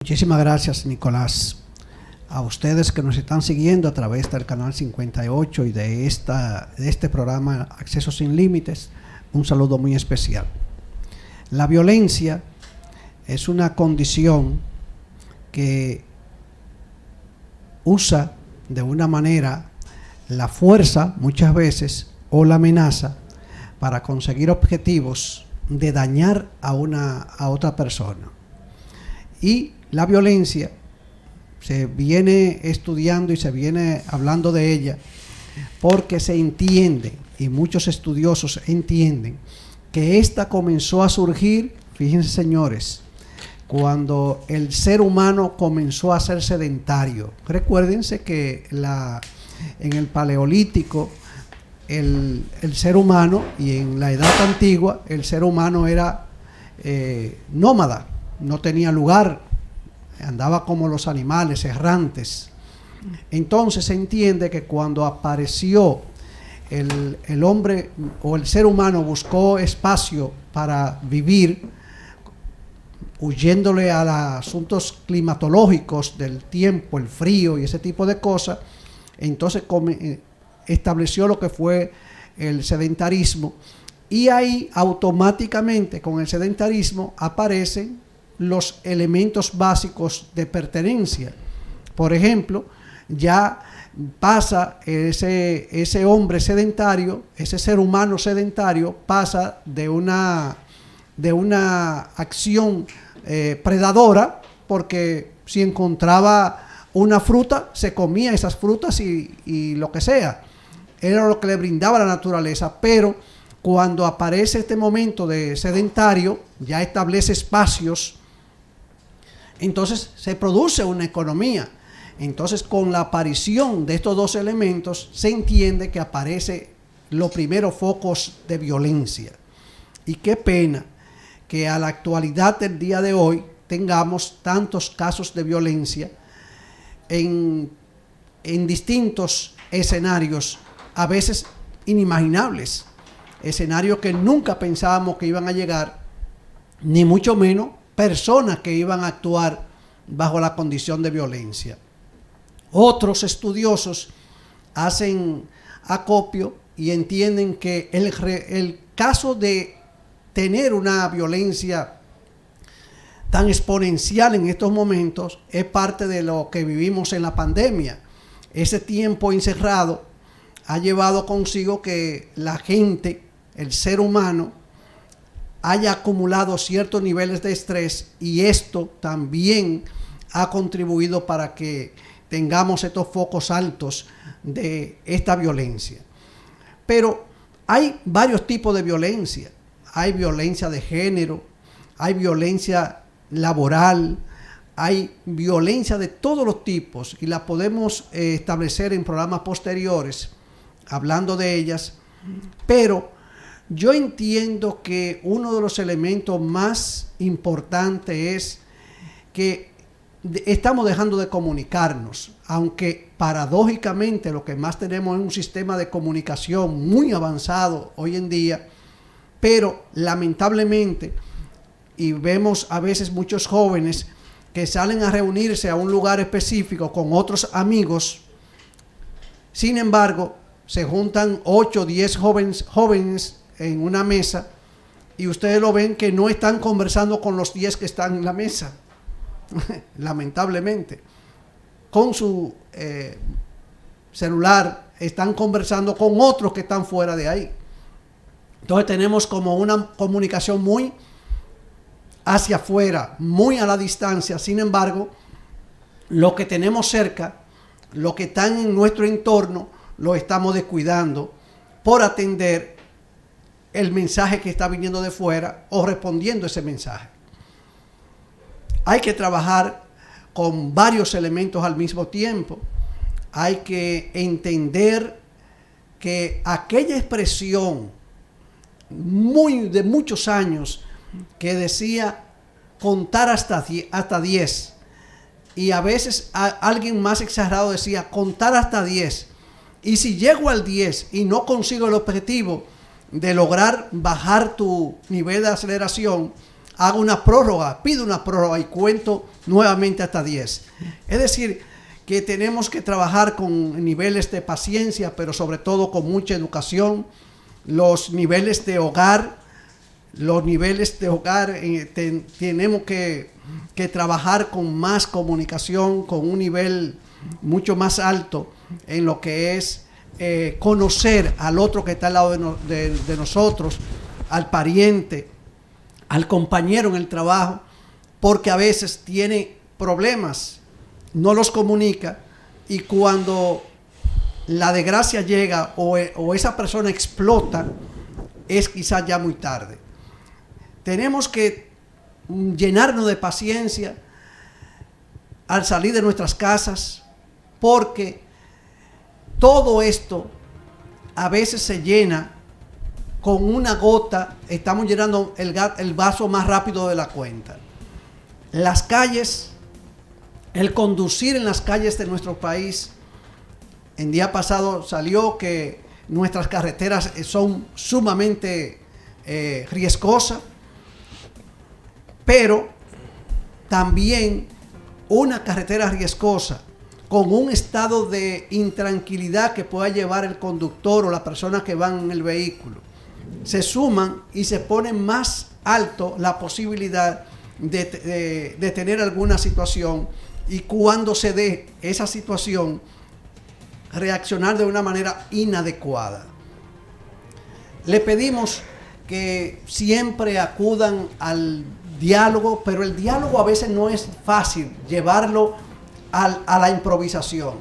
Muchísimas gracias, Nicolás. A ustedes que nos están siguiendo a través del canal 58 y de este programa Acceso Sin Límites, un saludo muy especial. La violencia es una condición que usa de una manera la fuerza, muchas veces, o la amenaza para conseguir objetivos de dañar a otra persona. Y la violencia se viene estudiando y se viene hablando de ella porque se entiende, y muchos estudiosos entienden, que esta comenzó a surgir, fíjense señores, cuando el ser humano comenzó a ser sedentario. Recuérdense que en el Paleolítico el ser humano, y en la edad antigua el ser humano era nómada, no tenía lugar, andaba como los animales errantes. Entonces se entiende que cuando apareció el hombre o el ser humano, buscó espacio para vivir, huyéndole a los asuntos climatológicos del tiempo, el frío y ese tipo de cosas, entonces estableció lo que fue el sedentarismo, y ahí automáticamente con el sedentarismo aparecen los elementos básicos de pertenencia. Por ejemplo, ya pasa ese hombre sedentario, ese ser humano sedentario, pasa de una acción predadora, porque si encontraba una fruta, se comía esas frutas y lo que sea. Era lo que le brindaba la naturaleza. Pero cuando aparece este momento de sedentario, ya establece espacios, entonces se produce una economía. Entonces, con la aparición de estos dos elementos, se entiende que aparece los primeros focos de violencia. Y qué pena que a la actualidad del día de hoy tengamos tantos casos de violencia en distintos escenarios, a veces inimaginables, escenarios que nunca pensábamos que iban a llegar, ni mucho menos personas que iban a actuar bajo la condición de violencia. Otros estudiosos hacen acopio y entienden que el caso de tener una violencia tan exponencial en estos momentos es parte de lo que vivimos en la pandemia. Ese tiempo encerrado ha llevado consigo que la gente, el ser humano, haya acumulado ciertos niveles de estrés, y esto también ha contribuido para que tengamos estos focos altos de esta violencia. Pero hay varios tipos de violencia. Hay violencia de género, hay violencia laboral, hay violencia de todos los tipos, y la podemos establecer en programas posteriores hablando de ellas. Pero yo entiendo que uno de los elementos más importantes es que estamos dejando de comunicarnos, aunque paradójicamente lo que más tenemos es un sistema de comunicación muy avanzado hoy en día, pero lamentablemente, y vemos a veces muchos jóvenes que salen a reunirse a un lugar específico con otros amigos, sin embargo, se juntan 8 o 10 jóvenes en una mesa, y ustedes lo ven que no están conversando con los 10 que están en la mesa, lamentablemente. Con su celular están conversando con otros que están fuera de ahí. Entonces tenemos como una comunicación muy hacia afuera, muy a la distancia. Sin embargo, lo que tenemos cerca, lo que está en nuestro entorno, lo estamos descuidando por atender el mensaje que está viniendo de fuera o respondiendo a ese mensaje. Hay que trabajar con varios elementos al mismo tiempo. Hay que entender que aquella expresión de muchos años que decía contar hasta 10, y a veces alguien más exagerado decía contar hasta 10, y si llego al 10 y no consigo el objetivo de lograr bajar tu nivel de aceleración, hago una prórroga, pido una prórroga y cuento nuevamente hasta 10. Es decir, que tenemos que trabajar con niveles de paciencia, pero sobre todo con mucha educación. Los niveles de hogar, tenemos que trabajar con más comunicación, con un nivel mucho más alto en lo que es conocer al otro que está al lado de nosotros, al pariente, al compañero en el trabajo, porque a veces tiene problemas, no los comunica, y cuando la desgracia llega o esa persona explota, es quizás ya muy tarde. Tenemos que llenarnos de paciencia al salir de nuestras casas, porque todo esto a veces se llena con una gota, estamos llenando el vaso más rápido de la cuenta. Las calles, el conducir en las calles de nuestro país, el día pasado salió que nuestras carreteras son sumamente riesgosas, pero también una carretera riesgosa con un estado de intranquilidad que pueda llevar el conductor o la persona que van en el vehículo, se suman y se pone más alto la posibilidad de tener alguna situación, y cuando se dé esa situación, reaccionar de una manera inadecuada. Le pedimos que siempre acudan al diálogo, pero el diálogo a veces no es fácil llevarlo a la improvisación.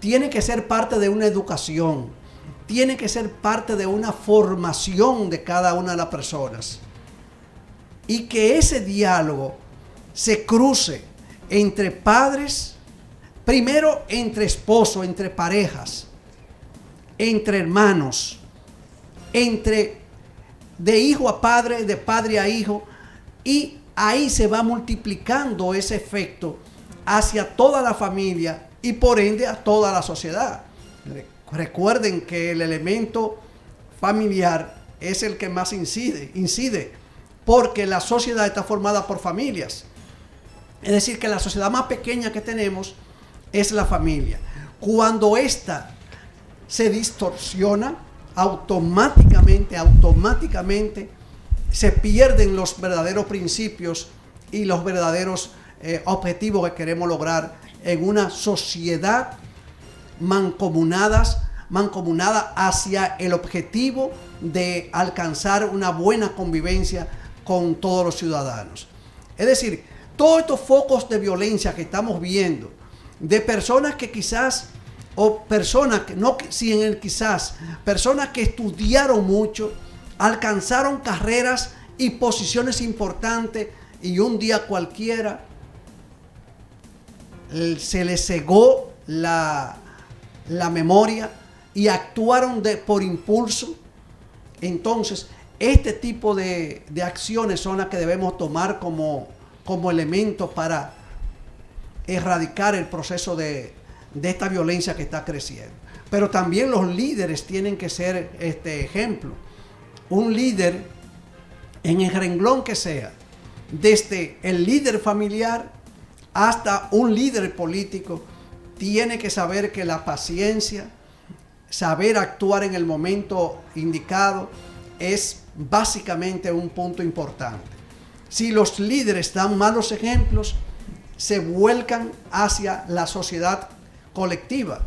Tiene que ser parte de una educación, tiene que ser parte de una formación de cada una de las personas, y que ese diálogo se cruce entre padres, primero entre esposos, entre parejas, entre hermanos, de hijo a padre, de padre a hijo, y ahí se va multiplicando ese efecto hacia toda la familia y por ende a toda la sociedad. Recuerden que el elemento familiar es el que más incide, porque la sociedad está formada por familias. Es decir, que la sociedad más pequeña que tenemos es la familia. Cuando ésta se distorsiona, automáticamente se pierden los verdaderos principios y los verdaderos objetivos que queremos lograr en una sociedad mancomunada hacia el objetivo de alcanzar una buena convivencia con todos los ciudadanos. Es decir, todos estos focos de violencia que estamos viendo, de personas que quizás, o personas que no, si en el quizás, personas que estudiaron mucho, alcanzaron carreras y posiciones importantes, y un día cualquiera se les cegó la memoria y actuaron por impulso. Entonces, este tipo de acciones son las que debemos tomar como elemento para erradicar el proceso de esta violencia que está creciendo. Pero también los líderes tienen que ser este ejemplo. Un líder en el renglón que sea, desde el líder familiar hasta un líder político, tiene que saber que la paciencia, saber actuar en el momento indicado, es básicamente un punto importante. Si los líderes dan malos ejemplos, se vuelcan hacia la sociedad colectiva.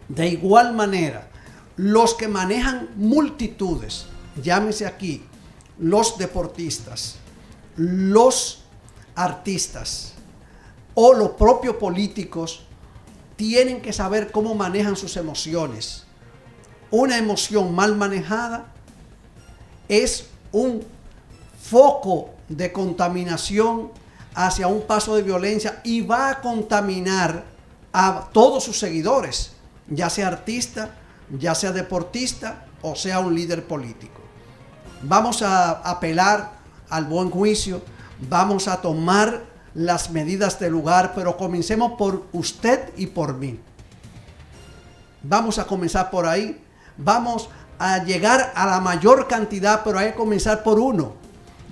De igual manera, los que manejan multitudes, llámese aquí los deportistas, los artistas o los propios políticos, tienen que saber cómo manejan sus emociones. Una emoción mal manejada es un foco de contaminación hacia un paso de violencia y va a contaminar a todos sus seguidores, ya sea artista, ya sea deportista o sea un líder político. Vamos a apelar al buen juicio, vamos a tomar las medidas del lugar, pero comencemos por usted y por mí. Vamos a comenzar por ahí, vamos a llegar a la mayor cantidad, pero hay que comenzar por uno.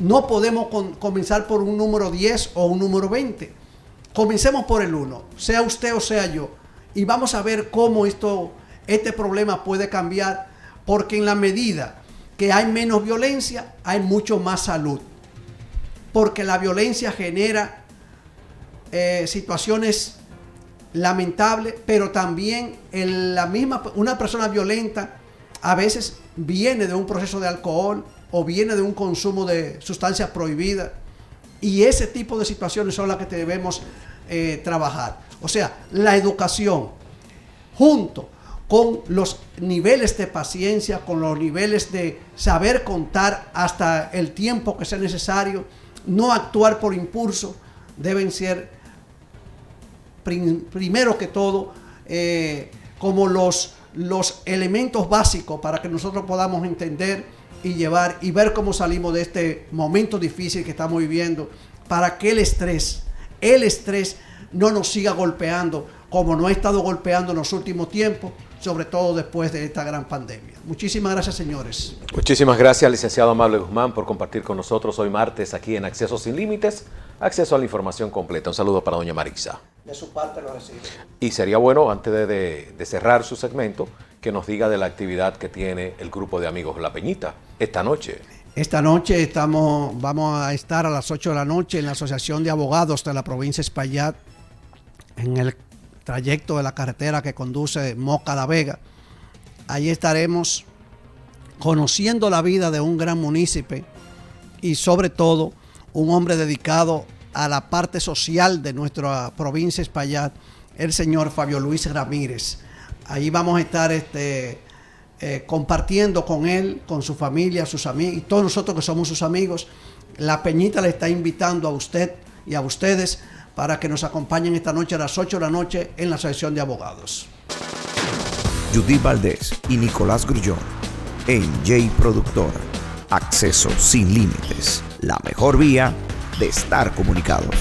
No podemos comenzar por un número 10 o un número 20. Comencemos por el 1, sea usted o sea yo. Y vamos a ver cómo este problema puede cambiar, porque en la medida que hay menos violencia, hay mucho más salud. Porque la violencia genera situaciones lamentables, pero también una persona violenta a veces viene de un proceso de alcohol o viene de un consumo de sustancias prohibidas, y ese tipo de situaciones son las que debemos trabajar. O sea, la educación junto con los niveles de paciencia, con los niveles de saber contar hasta el tiempo que sea necesario, no actuar por impulso, deben ser primero que todo como los elementos básicos para que nosotros podamos entender y llevar y ver cómo salimos de este momento difícil que estamos viviendo, para que el estrés no nos siga golpeando como nos ha estado golpeando en los últimos tiempos, sobre todo después de esta gran pandemia. Muchísimas gracias, señores. Muchísimas gracias, licenciado Amable Guzmán, por compartir con nosotros hoy martes aquí en Acceso Sin Límites, acceso a la información completa. Un saludo para doña Marisa. De su parte lo recibo. Y sería bueno, antes de cerrar su segmento, que nos diga de la actividad que tiene el grupo de amigos La Peñita esta noche. Esta noche vamos a estar a las 8 de la noche en la Asociación de Abogados de la provincia de Espaillat, en el trayecto de la carretera que conduce de Moca a La Vega. Allí estaremos conociendo la vida de un gran munícipe y sobre todo un hombre dedicado a la parte social de nuestra provincia de Espaillat, el señor Fabio Luis Ramírez. Allí vamos a estar compartiendo con él, con su familia, sus amigos y todos nosotros que somos sus amigos. La Peñita le está invitando a usted y a ustedes para que nos acompañen esta noche a las 8 de la noche en la Asociación de Abogados. Judith Valdés y Nicolás Grullón en J Productora. Acceso Sin Límites, la mejor vía de estar comunicados.